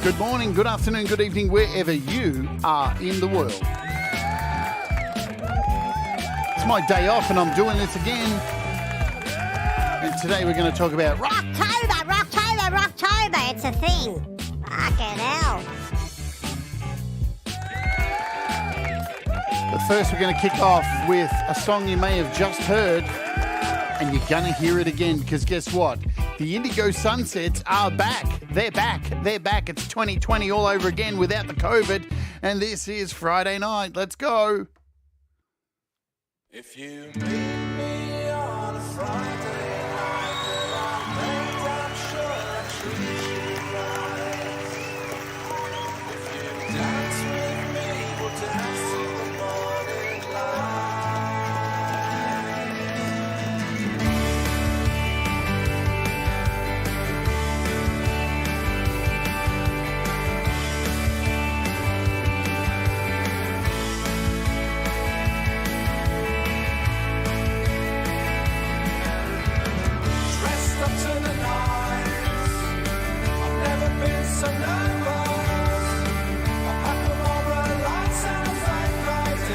Good morning, good afternoon, good evening, wherever you are in the world. It's my day off and I'm doing this again. And today we're going to talk about Rocktober. It's a thing. Fucking hell. But first we're going to kick off with a song you may have just heard and you're going to hear it again because guess what? The Indigo Sunsets are back. They're back. It's 2020 all over again without the COVID. And this is Friday night. Let's go. If you meet me on a Friday night, then I'll make damn sure I treat you right. If you dance with me, we'll dance till the morning light. Dressed up to the nines, I've never been so nervous. I pack them over lights and a fake ID.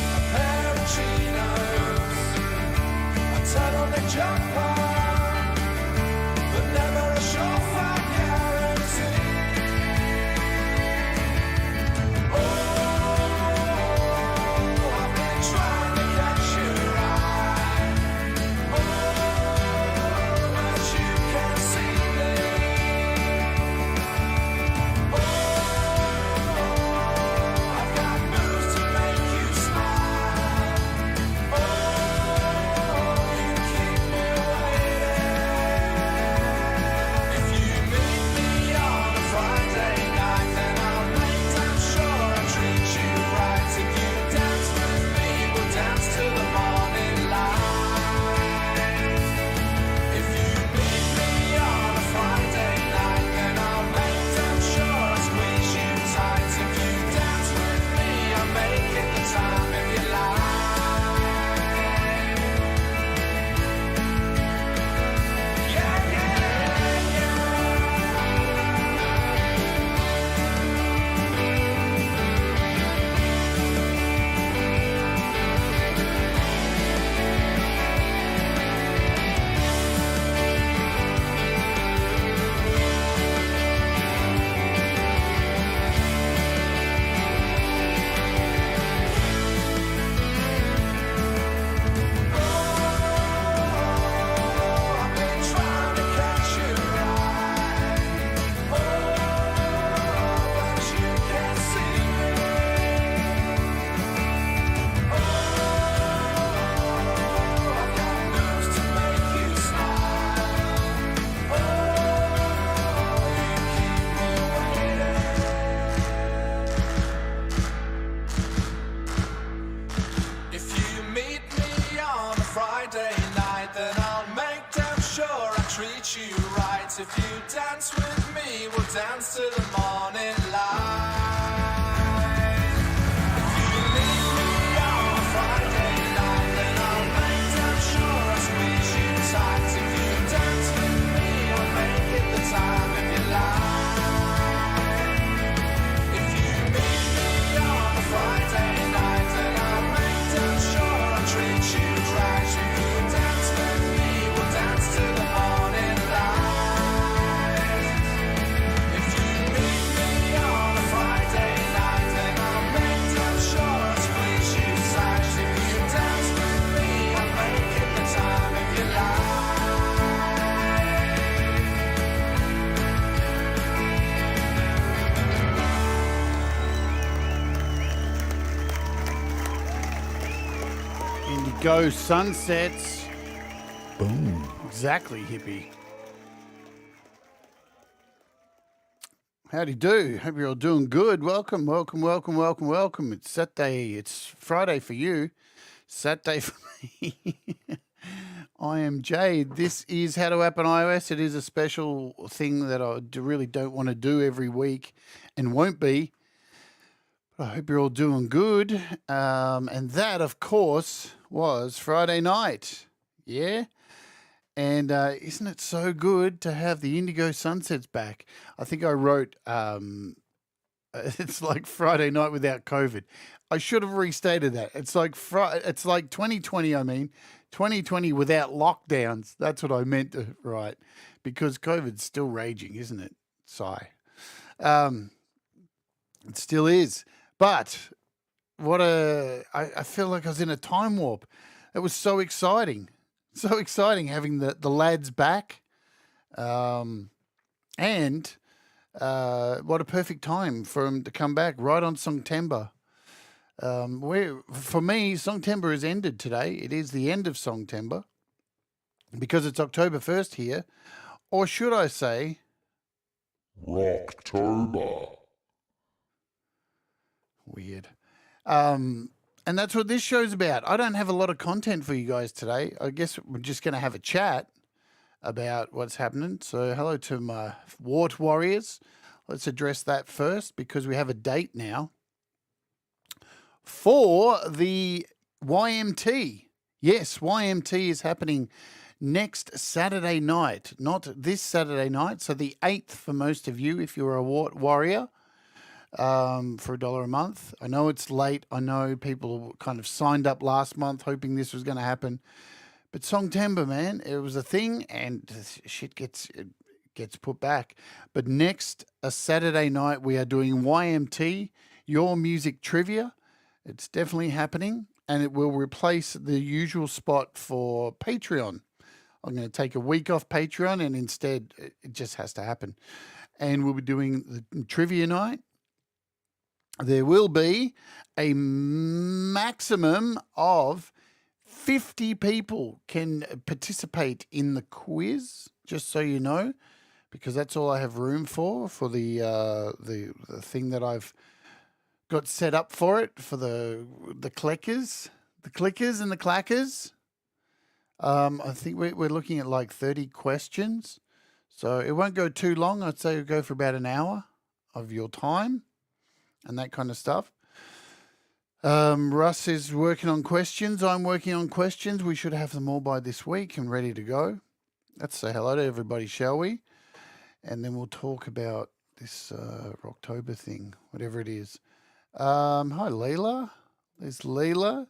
A pair of chinos, a turtleneck jumper, but never a surefire guarantee. I've been trying to catch you right. But you can't see me. I've got moves to make you smile. You keep me waiting. If you meet me on a Friday night, then I'll make damn sure I treat you right. If you dance with me, we'll dance till the morning light. If you meet me on a Friday night, then I'll make damn sure I squeeze you tight. If you dance with me, I'll make it the time of your life. Yeah, yeah, yeah. I've been trying to catch you right. But you can't see me. I've got moves to make you smile. You keep me waiting. If you meet me on a Friday night, then I'll make damn sure I treat you right. If you dance with me, we'll dance till the morning light. If you meet me on a Friday night, then I'll make damn sure I squeeze you tight. If you dance with me, I'll make it the time of your life. If you meet me on a Friday night, then I'll make damn sure I treat you right. If you dance with me, we'll dance till the morning light. If you meet me on a Friday night, then I'll make damn sure I squeeze you tight. If you dance with me, I'll make it the time of your life. Indigo Sunsets. Boom. Exactly, hippie. Howdy do. Hope you're all doing good. Welcome. It's Saturday. It's Friday for you. Saturday for me. I am Jade. This is How to App on iOS. It is a special thing that I really don't want to do every week and won't be. But I hope you're all doing good. And that, of course, was Friday night. Yeah? And isn't it so good to have the indigo sunsets back? I think I wrote, it's like Friday night without COVID. I should have restated that. It's like it's like 2020. I mean, 2020 without lockdowns. That's what I meant to write, because COVID's still raging, isn't it? Sigh. Um, it still is. But I feel like I was in a time warp. It was so exciting. So exciting having the lads back. And what a perfect time for them to come back right on Songtember. For me, Songtember has ended today. It is the end of Songtember because it's October 1st here. Or should I say, Rocktober. weird. And that's what this show's about. I don't have a lot of content for you guys today. I guess we're just going to have a chat about what's happening. So hello to my Wart Warriors. Let's address that first because we have a date now for the YMT. Yes, YMT is happening next Saturday night, not this Saturday night. So the 8th for most of you if you're a Wart Warrior. For $1 a month. I know it's late. I know people kind of signed up last month hoping this was going to happen. But Songtember, man, it was a thing and shit gets put back. But next, a Saturday night, we are doing YMT, Your Music Trivia. It's definitely happening and it will replace the usual spot for Patreon. I'm going to take a week off Patreon and instead it just has to happen. And we'll be doing the trivia night. There will be a maximum of 50 people can participate in the quiz, just so you know, because that's all I have room for the thing that I've got set up for it, for the clickers and the clackers. I think we're looking at like 30 questions, so it won't go too long. I'd say it'll go for about an hour of your time. And that kind of stuff. Russ is working on questions. I'm working on questions. We should have them all by this week and ready to go. Let's say hello to everybody, shall we? And then we'll talk about this Rocktober thing, whatever it is. Hi, Leela. There's Leela.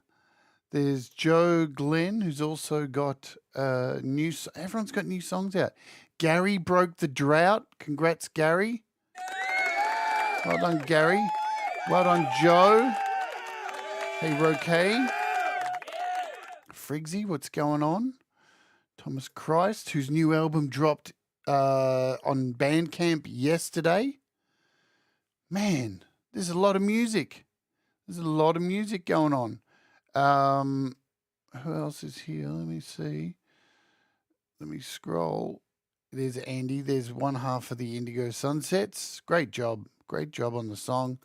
There's Joe Glenn, who's also got everyone's got new songs out. Gary broke the drought. Congrats, Gary. Well done, Gary. Well done, Joe. Hey, Roque. Frigsy, what's going on? Thomas Christ, whose new album dropped on Bandcamp yesterday. Man, there's a lot of music. There's a lot of music going on. Who else is here? Let me see. Let me scroll. There's Andy. There's one half of the Indigo Sunsets. Great job. Great job on the song.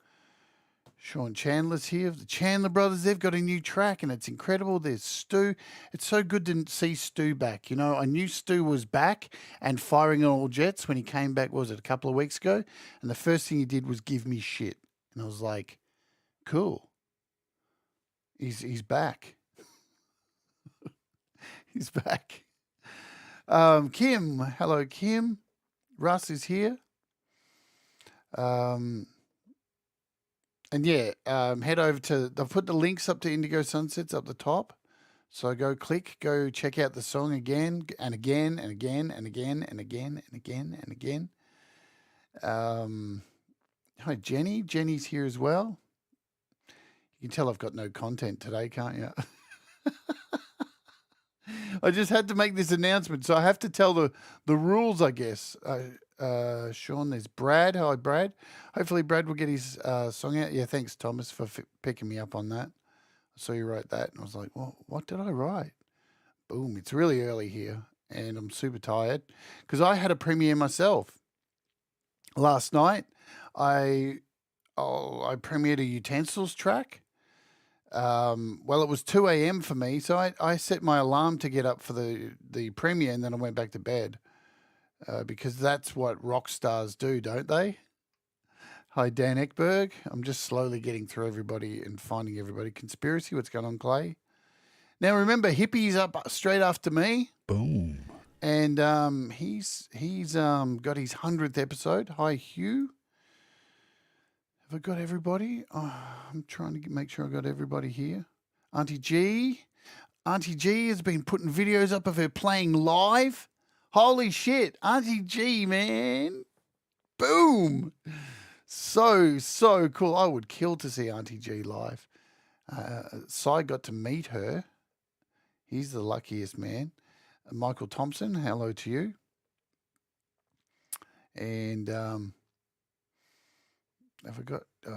Sean Chandler's here. The Chandler Brothers, they've got a new track and it's incredible. There's Stu. It's so good to see Stu back. You know, I knew Stu was back and firing on all jets when he came back, what was it, a couple of weeks ago? And the first thing he did was give me shit. And I was like, cool. He's back. He's back. Kim. Hello, Kim. Russ is here. And yeah, head over to, I've put the links up to Indigo Sunsets up the top. So go check out the song again and again and again and again and again and again and again. Hi, Jenny. Jenny's here as well. You can tell I've got no content today, can't you? I just had to make this announcement, so I have to tell the rules, I guess. Sean, there's Brad. Hi, Brad. Hopefully Brad will get his song out. Yeah, thanks, Thomas, for picking me up on that. I saw you write that, and I was like, well, what did I write? Boom, it's really early here, and I'm super tired because I had a premiere myself. Last night, I premiered a utensils track. Well, it was 2 a.m. for me, so I set my alarm to get up for the premiere, and then I went back to bed because that's what rock stars do, don't they? Hi, Dan Ekberg. I'm just slowly getting through everybody and finding everybody. Conspiracy, what's going on, Clay? Now, remember, Hippie's up straight after me. Boom. And he's got his 100th episode. Hi, Hugh. Have I got everybody? Oh, I'm trying to make sure I got everybody here. Auntie G. Auntie G has been putting videos up of her playing live. Holy shit. Auntie G, man. Boom. So cool. I would kill to see Auntie G live. Cy got to meet her. He's the luckiest man. Michael Thompson, hello to you. And I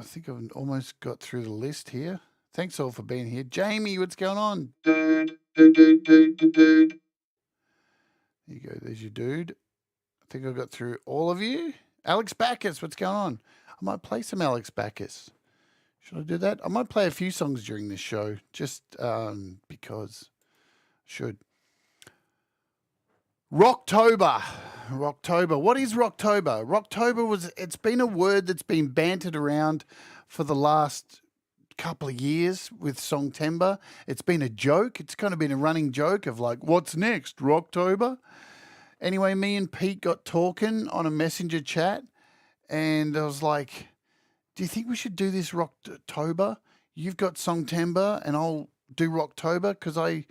think I've almost got through the list here. Thanks all for being here. Jamie, what's going on? Dude. There you go. There's your dude. I think I got through all of you. Alex Backus, what's going on? I might play some Alex Backus. Should I do that? I might play a few songs during this show, just because I should. Rocktober. What is Rocktober? Rocktober it's been a word that's been bantered around for the last couple of years with Songtember. It's been a joke. It's kind of been a running joke of like, what's next? Rocktober? Anyway, me and Pete got talking on a messenger chat, and I was like, do you think we should do this Rocktober? You've got Songtember, and I'll do Rocktober, because I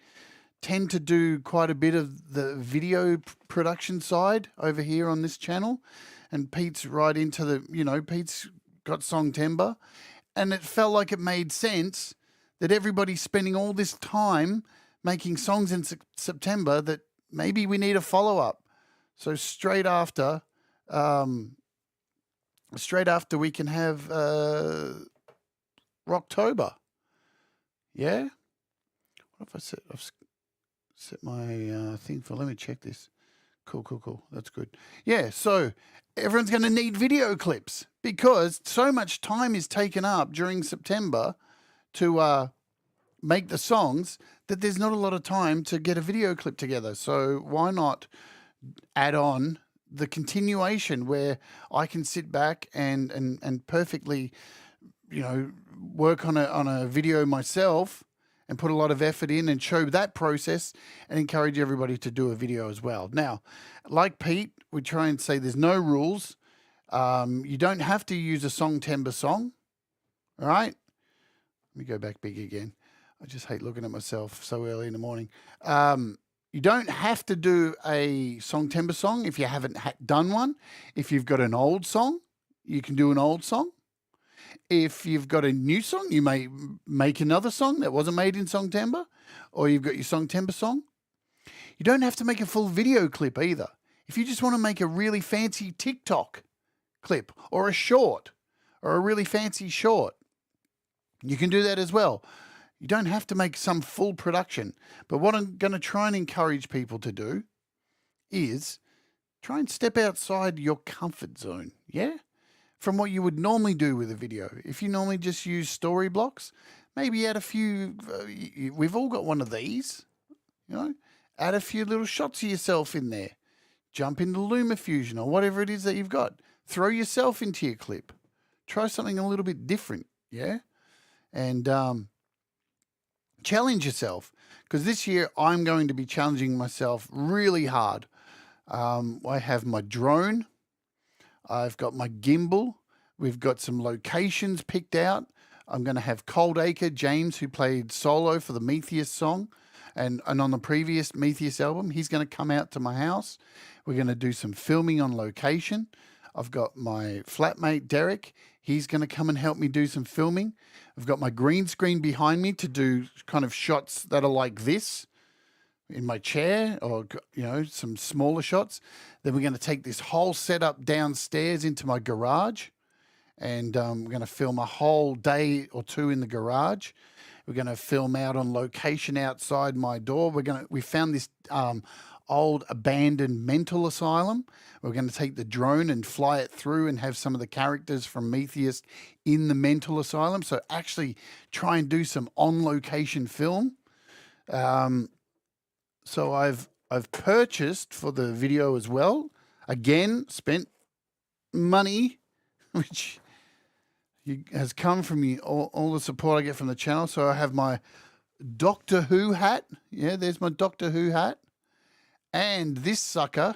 tend to do quite a bit of the video production side over here on this channel, and Pete's right into Pete's got Songtember, and it felt like it made sense that everybody's spending all this time making songs in September that maybe we need a follow-up. So straight after we can have Rocktober. Yeah? What if I set my thing for, let me check this. Cool. That's good. Yeah, so everyone's going to need video clips because so much time is taken up during September to make the songs that there's not a lot of time to get a video clip together. So why not add on the continuation where I can sit back and perfectly, work on a video myself and put a lot of effort in and show that process and encourage everybody to do a video as well. Now, like Pete, we try and say there's no rules. You don't have to use a Songtember song, all right? Let me go back big again. I just hate looking at myself so early in the morning. You don't have to do a Songtember song if you haven't done one. If you've got an old song, you can do an old song. If you've got a new song, you may make another song that wasn't made in Songtember, or you've got your Songtember song. You don't have to make a full video clip either. If you just want to make a really fancy TikTok clip or a short or a really fancy short, you can do that as well. You don't have to make some full production. But what I'm going to try and encourage people to do is try and step outside your comfort zone, yeah? From what you would normally do with a video. If you normally just use story blocks, maybe add a few, we've all got one of these, add a few little shots of yourself in there. Jump into LumaFusion or whatever it is that you've got. Throw yourself into your clip. Try something a little bit different, yeah? And challenge yourself, because this year I'm going to be challenging myself really hard. I have my drone. I've got my gimbal. We've got some locations picked out. I'm going to have Coldacre, James, who played solo for the MEtheist song, and on the previous MEtheist album, he's going to come out to my house. We're going to do some filming on location. I've got my flatmate, Derek. He's going to come and help me do some filming. I've got my green screen behind me to do kind of shots that are like this in my chair, or, some smaller shots. Then we're going to take this whole setup downstairs into my garage, and we're going to film a whole day or two in the garage. We're going to film out on location outside my door. We found this old abandoned mental asylum. We're going to take the drone and fly it through and have some of the characters from MEtheist in the mental asylum. So actually try and do some on-location film. So I've purchased for the video as well. Again, spent money, which has come from all the support I get from the channel. So I have my Doctor Who hat. Yeah, there's my Doctor Who hat. and this sucker,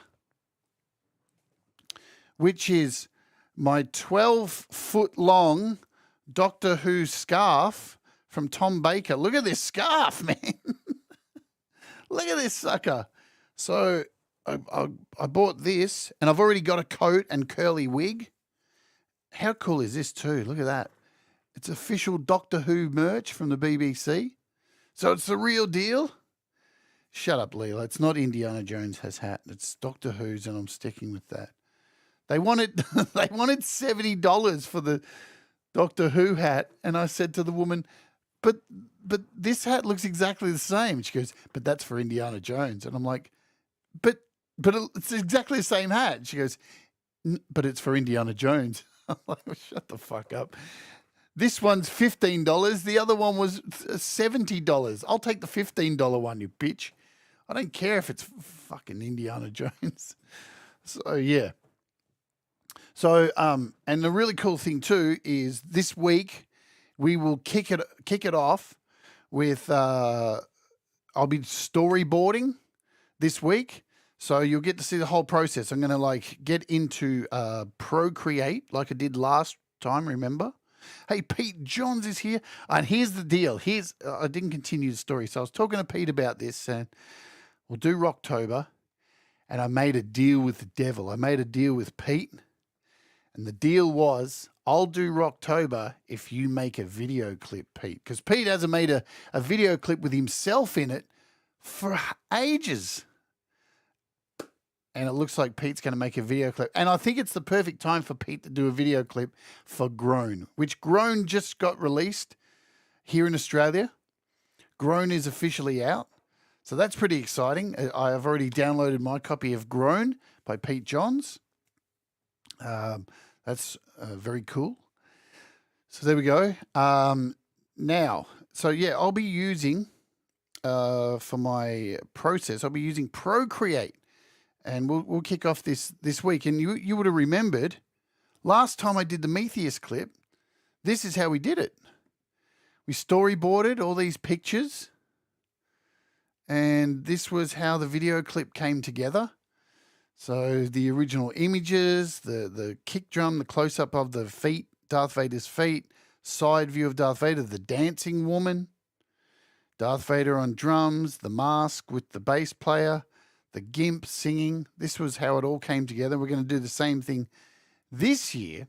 which is my 12-foot long Doctor Who scarf from Tom Baker. Look at this scarf, man. Look at this sucker. So I bought this, and I've already got a coat and curly wig. How cool is this too? Look at that. It's official Doctor Who merch from the BBC. So it's the real deal. Shut up, Leela. It's not Indiana Jones' hat. It's Doctor Who's, and I'm sticking with that. They wanted they wanted $70 for the Doctor Who hat, and I said to the woman, but this hat looks exactly the same. She goes, but that's for Indiana Jones. And I'm like, but it's exactly the same hat. She goes, but it's for Indiana Jones. I'm like, well, shut the fuck up. This one's $15. The other one was $70. I'll take the $15 one, you bitch. I don't care if it's fucking Indiana Jones. So, yeah. So, and the really cool thing too is this week we will kick it off with, I'll be storyboarding this week. So you'll get to see the whole process. I'm going to get into Procreate like I did last time, remember? Hey, Pete Johns is here. And here's the deal. I didn't continue the story. So I was talking to Pete about this, and we'll do Rocktober. And I made a deal with the devil. I made a deal with Pete. And the deal was, I'll do Rocktober if you make a video clip, Pete. Because Pete hasn't made a video clip with himself in it for ages. And it looks like Pete's going to make a video clip. And I think it's the perfect time for Pete to do a video clip for Grown, which Grown just got released here in Australia. Grown is officially out. So that's pretty exciting. I've already downloaded my copy of Grown by Pete Johns. That's very cool. So there we go. Now, so yeah, I'll be using, for my process, I'll be using Procreate. And we'll kick off this week. And you would have remembered last time I did the MEtheist clip, this is how we did it. We storyboarded all these pictures. And this was how the video clip came together. So the original images, the kick drum, the close-up of the feet, Darth Vader's feet, side view of Darth Vader, the dancing woman, Darth Vader on drums, the mask with the bass player, the gimp singing. This was how it all came together. We're going to do the same thing this year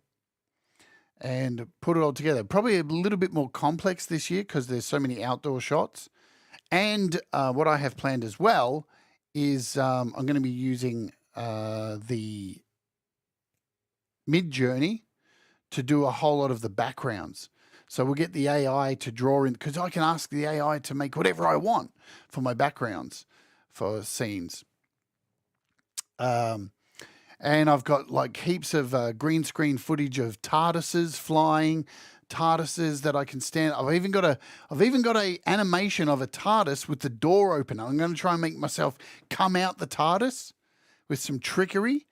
and put it all together. Probably a little bit more complex this year because there's so many outdoor shots. And what I have planned as well is I'm going to be using the Mid-Journey to do a whole lot of the backgrounds. So we'll get the AI to draw in, because I can ask the AI to make whatever I want for my backgrounds for scenes. And I've got heaps of green screen footage of TARDISes flying, TARDISes that I can stand. I've even got a animation of a TARDIS with the door open. I'm going to try and make myself come out the TARDIS with some trickery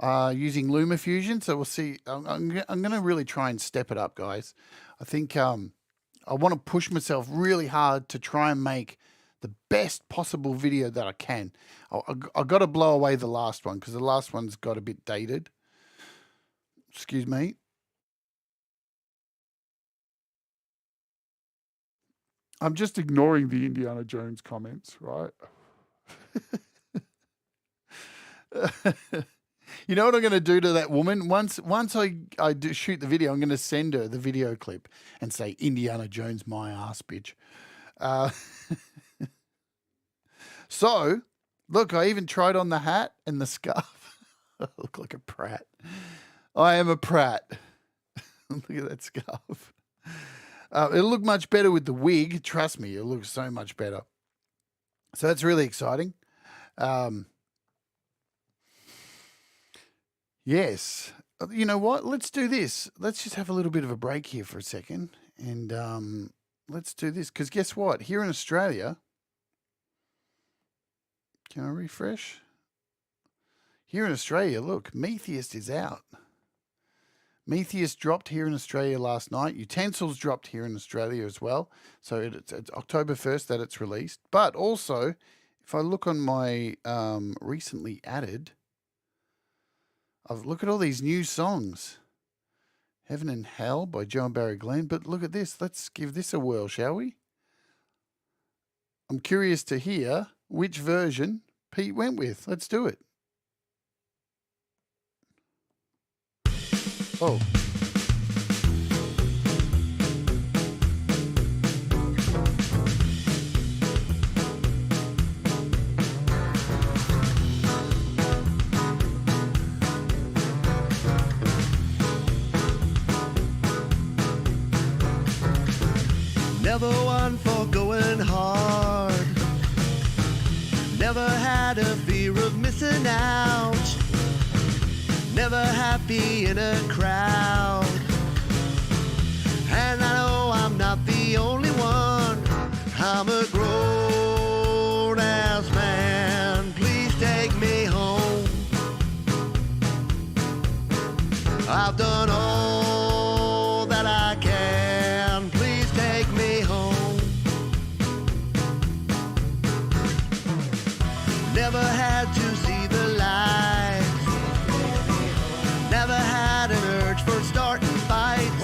using LumaFusion. So we'll see. I'm going to really try and step it up, guys. I think I want to push myself really hard to try and make the best possible video that I can. I've got to blow away the last one because the last one's got a bit dated. Excuse me. I'm just ignoring the Indiana Jones comments, right? You know what I'm going to do to that woman? Once I do shoot the video, I'm going to send her the video clip and say, Indiana Jones, my ass, bitch. So, look, I even tried on the hat and the scarf. I look like a prat. I am a prat. Look at that scarf. It'll look much better with the wig. Trust me, it'll look so much better. So that's really exciting. Yes. You know what? Let's do this. Let's just have a little bit of a break here for a second. And let's do this. Because guess what? Here in Australia... Can I refresh? Here in Australia, look, MEtheist is out. MEtheist dropped here in Australia last night. Utensils dropped here in Australia as well. So it's October 1st that it's released. But also, if I look on my recently added, look at all these new songs. Heaven and Hell by Joe and Barry Glenn. But look at this. Let's give this a whirl, shall we? I'm curious to hear which version Pete went with. Let's do it. Oh. Never one for going hard. Never had a fear of missing out. Never happy in a crowd. And I know I'm not the only one. I'm a grown ass man. Please take me home. I've done all that I can. Please take me home. Never had to see the light. Never had an urge for starting fights.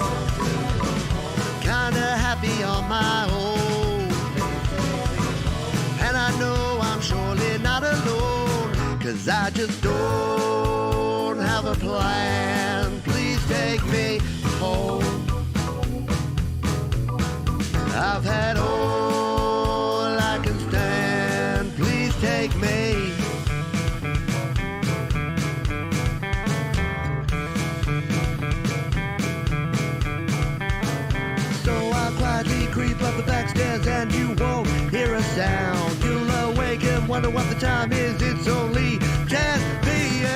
Kinda happy on my own. And I know I'm surely not alone. 'Cause I just don't have a plan. Please take me home. I've had all I can stand. Please take me. So I'll quietly creep up the back stairs and you won't hear a sound. You'll awake and wonder what the time is. It's only 10 p.m.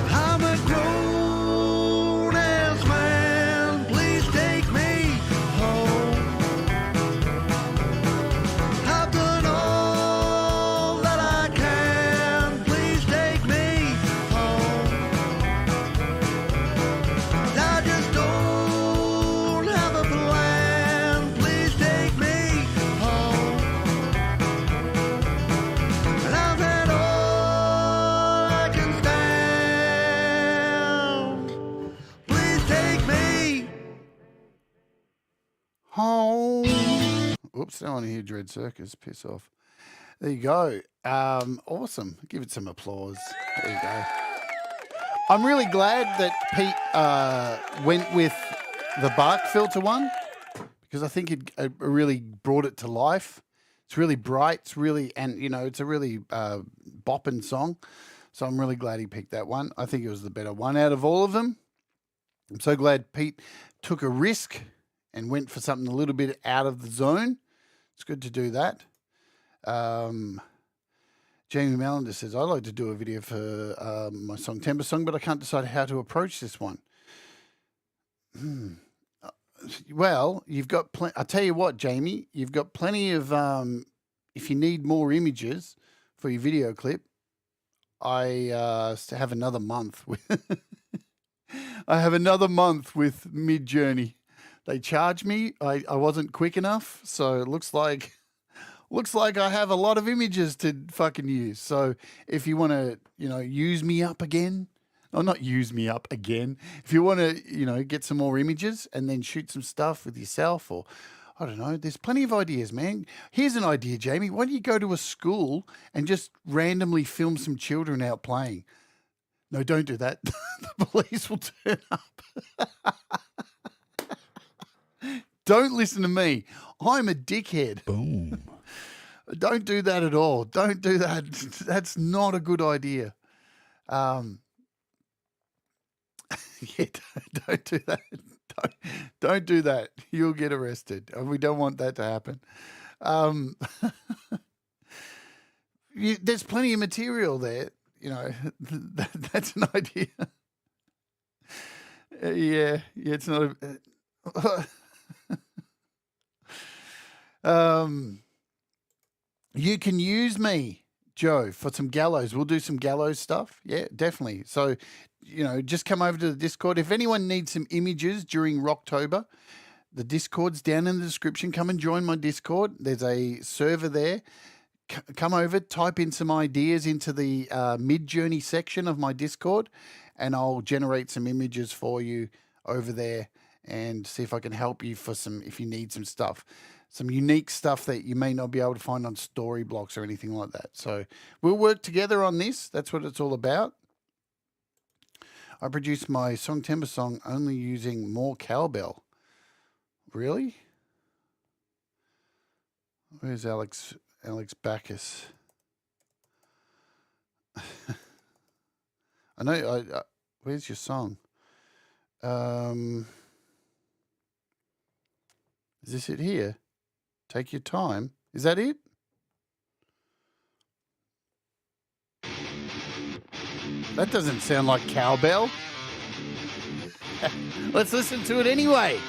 I'm a grown-ass man. Please take me home. I've done all that I can. Please take me home. I just don't have a plan. Please take me home. And I've had all I can stand. Please take me Home. Oops, don't want to hear Dread Circus. Piss off. There you go. Awesome. Give it some applause. There you go. I'm really glad that Pete went with the bark filter one because I think it really brought it to life. It's really bright. It's really, and you know, it's a really bopping song. So I'm really glad he picked that one. I think it was the better one out of all of them. I'm so glad Pete took a risk and went for something a little bit out of the zone. It's good to do that. Jamie Melander says, I'd like to do a video for my song Timber Song, but I can't decide how to approach this one. Well, you've got I'll tell you what, Jamie, you've got plenty of, if you need more images for your video clip, I have another month with I have another month with Midjourney. They charge me. I wasn't quick enough, so it looks like I have a lot of images to fucking use. So if you want to, use me up again, or not use me up again, if you want to, get some more images and then shoot some stuff with yourself, or I don't know, there's plenty of ideas, man. Here's an idea, Jamie. Why don't you go to a school and just randomly film some children out playing? No, don't do that. The police will turn up. Don't listen to me. I'm a dickhead. boom. Don't do that at all. Don't do that. That's not a good idea. Yeah, don't do that. Don't do that. You'll get arrested. We don't want that to happen. There's plenty of material there. That's an idea. Yeah, it's not a... You can use me, Joe, for some gallows. We'll do some gallows stuff. Yeah, definitely. So just come over to the Discord. If anyone needs some images during Rocktober, the Discord's down in the description. Come and join my Discord. There's a server there. Come over, type in some ideas into the Mid-Journey section of my Discord, and I'll generate some images for you over there and see if I can help you if you need some stuff, some unique stuff that you may not be able to find on Storyblocks or anything like that. So we'll work together on this. That's what it's all about. I produced my Song Timber song only using more cowbell. Really? Where's Alex Bacchus? I know. Where's your song? Is this it here? Take your time. Is that it? That doesn't sound like cowbell. Let's listen to it anyway.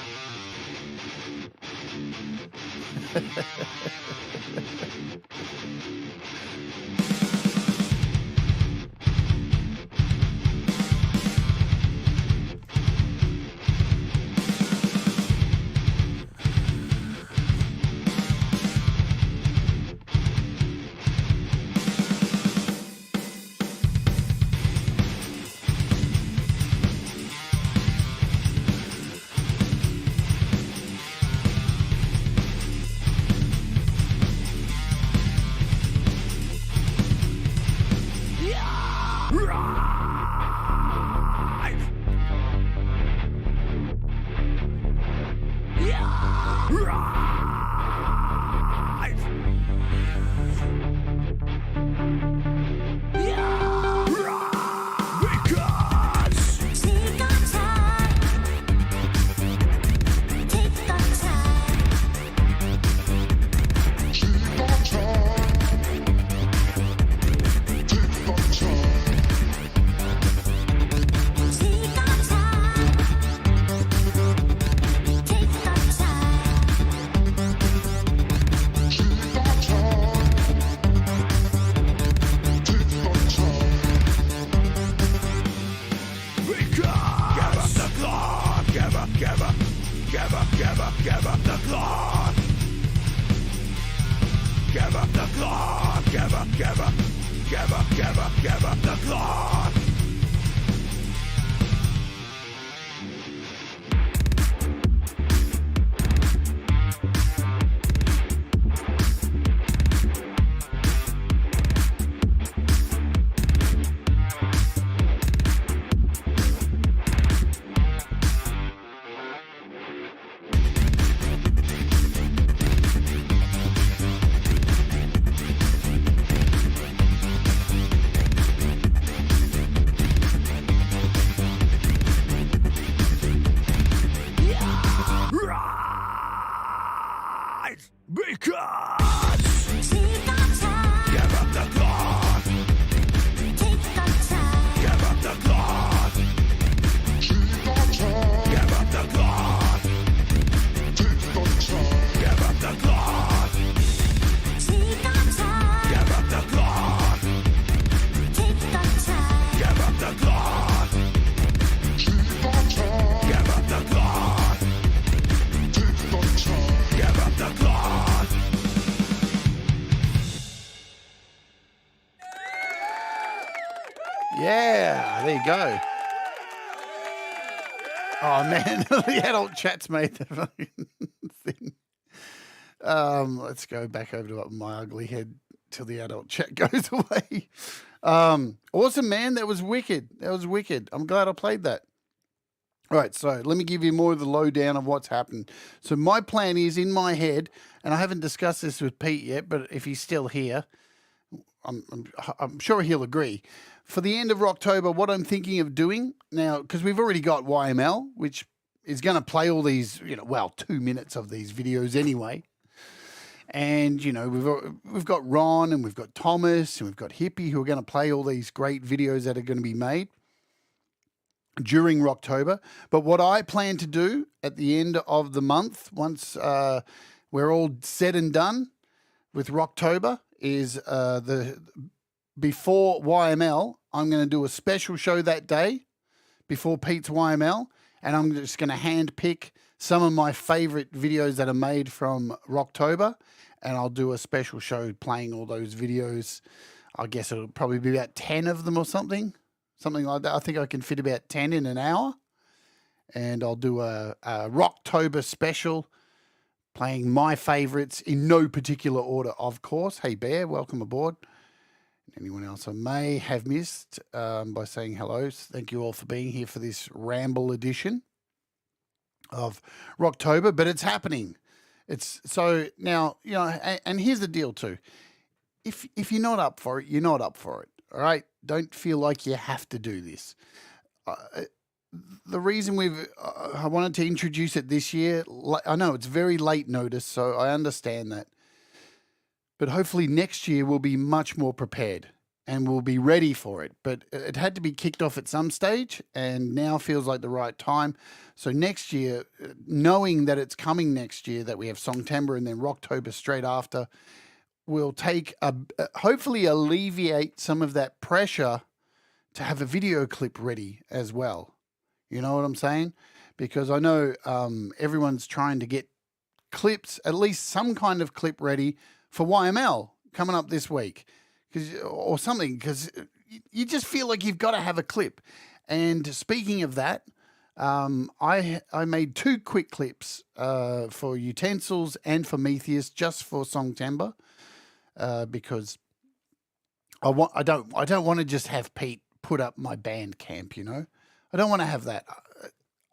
Yeah, there you go. Oh man, the adult chat's made the fucking thing. Let's go back over to my ugly head till the adult chat goes away. Awesome, man. That was wicked. That was wicked. I'm glad I played that. All right, so let me give you more of the lowdown of what's happened. So my plan is in my head, and I haven't discussed this with Pete yet, but if he's still here, I'm sure he'll agree. For the end of October, what I'm thinking of doing now, because we've already got YML, which is going to play all these, 2 minutes of these videos anyway. And, we've got Ron and we've got Thomas and we've got Hippie who are going to play all these great videos that are going to be made during Rocktober. But what I plan to do at the end of the month, once we're all said and done with Rocktober, is before YML, I'm going to do a special show that day before Pete's YML, and I'm just going to hand pick some of my favorite videos that are made from Rocktober, and I'll do a special show playing all those videos. I guess it'll probably be about 10 of them or something like that. I think I can fit about 10 in an hour, and I'll do a Rocktober special playing my favorites in no particular order, of course. Hey, Bear, welcome aboard. Anyone else I may have missed by saying hello. Thank you all for being here for this ramble edition of Rocktober, but it's happening. It's so now, and here's the deal too. If you're not up for it, you're not up for it. All right. Don't feel like you have to do this. The reason I wanted to introduce it this year, I know it's very late notice, so I understand that. But hopefully next year we'll be much more prepared and we'll be ready for it. But it had to be kicked off at some stage, and now feels like the right time. So next year, knowing that it's coming next year, that we have Songtember and then Rocktober straight after, will take hopefully alleviate some of that pressure to have a video clip ready as well. You know what I'm saying? Because I know everyone's trying to get clips, at least some kind of clip ready for YML coming up this week, or something, because you just feel like you've got to have a clip. And speaking of that, I made 2 quick clips for Utensils and for MEtheist just for Songtember, because I don't want to just have Pete put up my Bandcamp, I don't want to have that.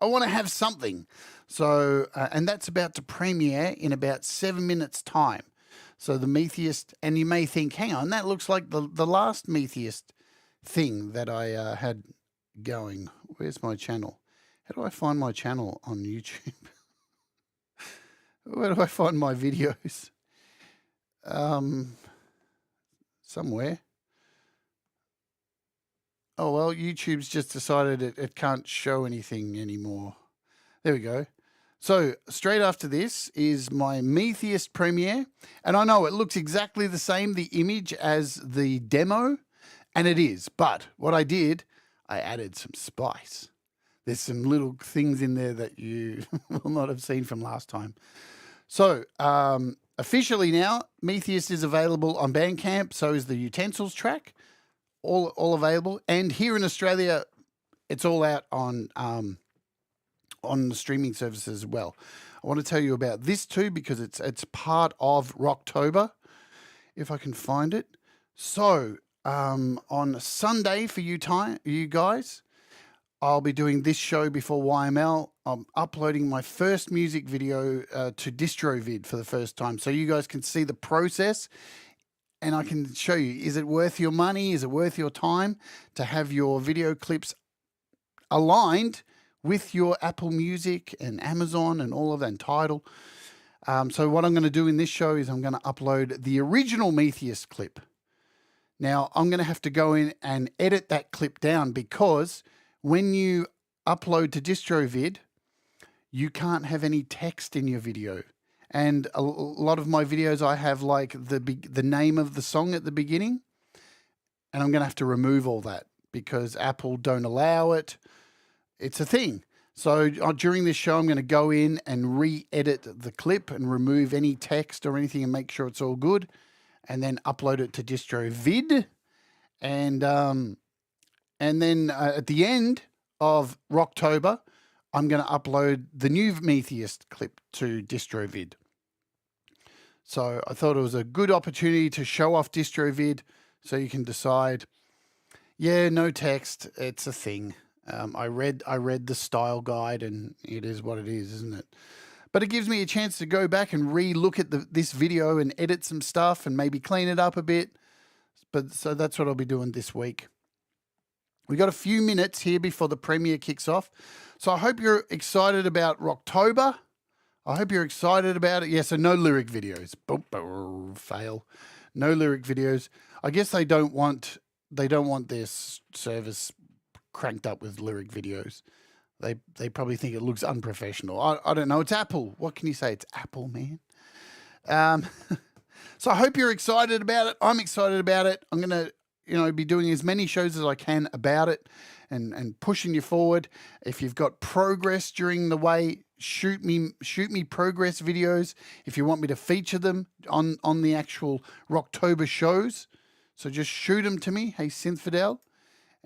I want to have something. So, and that's about to premiere in about 7 minutes time. So the MEtheist, and you may think, hang on, that looks like the last MEtheist thing that I had going. Where's my channel? How do I find my channel on YouTube? Where do I find my videos? Somewhere. Oh, well, YouTube's just decided it can't show anything anymore. There we go. So straight after this is my MEtheist premiere. And I know it looks exactly the same, the image, as the demo. And it is. But what I did, I added some spice. There's some little things in there that you will not have seen from last time. So officially now, MEtheist is available on Bandcamp. So is the Utensils track. All available. And here in Australia, it's all out on the streaming services as well. I want to tell you about this too, because it's part of Rocktober, if I can find it. So on Sunday for you guys, I'll be doing this show before YML. I'm uploading my first music video to DistroVid for the first time, so you guys can see the process. And I can show you, is it worth your money? Is it worth your time to have your video clips aligned with your Apple Music and Amazon and all of that, and Tidal? So what I'm going to do in this show is I'm going to upload the original MEtheist clip. Now, I'm going to have to go in and edit that clip down, because when you upload to DistroVid, you can't have any text in your video. And a lot of my videos, I have like the name of the song at the beginning, and I'm going to have to remove all that because Apple don't allow it. It's a thing. So during this show, I'm going to go in and re-edit the clip and remove any text or anything and make sure it's all good, and then upload it to DistroVid. And then at the end of Rocktober, I'm going to upload the new MEtheist clip to DistroVid. So I thought it was a good opportunity to show off DistroVid, so you can decide, yeah, no text, it's a thing. I read the style guide, and it is what it is, isn't it? But it gives me a chance to go back and re-look at this video and edit some stuff and maybe clean it up a bit. So that's what I'll be doing this week. We got a few minutes here before the premiere kicks off. So I hope you're excited about Rocktober. I hope you're excited about it. Yeah, so no lyric videos. Boom, fail. No lyric videos. I guess they don't want their service cranked up with lyric videos. They probably think it looks unprofessional. I don't know. It's Apple. What can you say? It's Apple, man. So I hope you're excited about it. I'm excited about it. I'm going to be doing as many shows as I can about it and pushing you forward. If you've got progress during the way, shoot me progress videos if you want me to feature them on the actual Rocktober shows. So just shoot them to me. Hey, Synthfidel.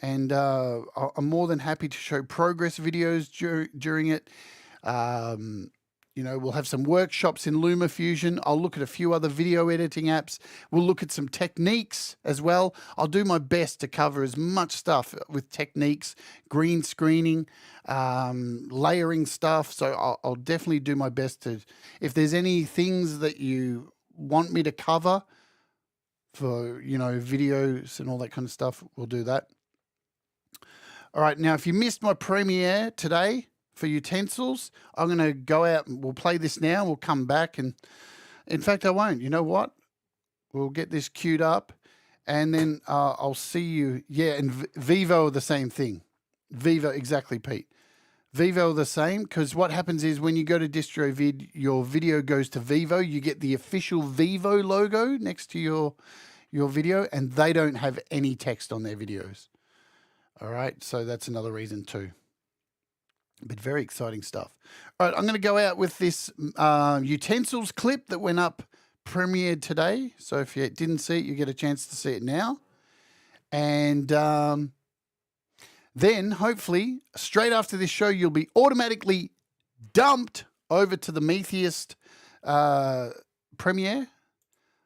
And I'm more than happy to show progress videos during it. We'll have some workshops in LumaFusion. I'll look at a few other video editing apps. We'll look at some techniques as well. I'll do my best to cover as much stuff with techniques, green screening, layering stuff. So I'll definitely do my best to, if there's any things that you want me to cover for, videos and all that kind of stuff, we'll do that. All right, now if you missed my premiere today for utensils, I'm going to go out and we'll play this now. We'll come back and, in fact, I won't. You know what? We'll get this queued up and then I'll see you. Yeah, and Vivo are the same thing. Vivo, exactly, Pete. Vivo are the same because what happens is when you go to DistroVid, your video goes to Vivo. You get the official Vivo logo next to your video and they don't have any text on their videos. All right, so that's another reason too. But very exciting stuff. All right, I'm going to go out with this utensils clip that went up premiered today. So if you didn't see it, you get a chance to see it now. And then hopefully straight after this show, you'll be automatically dumped over to the MEtheist premiere.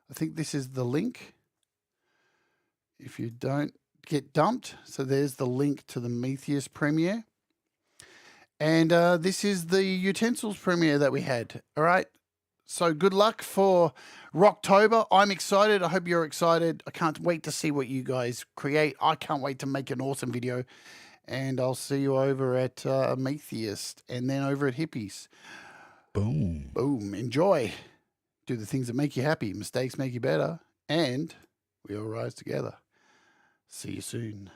I think this is the link. If you don't get dumped, so there's the link to the MEtheist premiere. And this is the utensils premiere that we had. All right. So good luck for Rocktober. I'm excited. I hope you're excited. I can't wait to see what you guys create. I can't wait to make an awesome video. And I'll see you over at MEtheist and then over at Hippies. Boom. Boom. Enjoy. Do the things that make you happy. Mistakes make you better. And we all rise together. See you soon.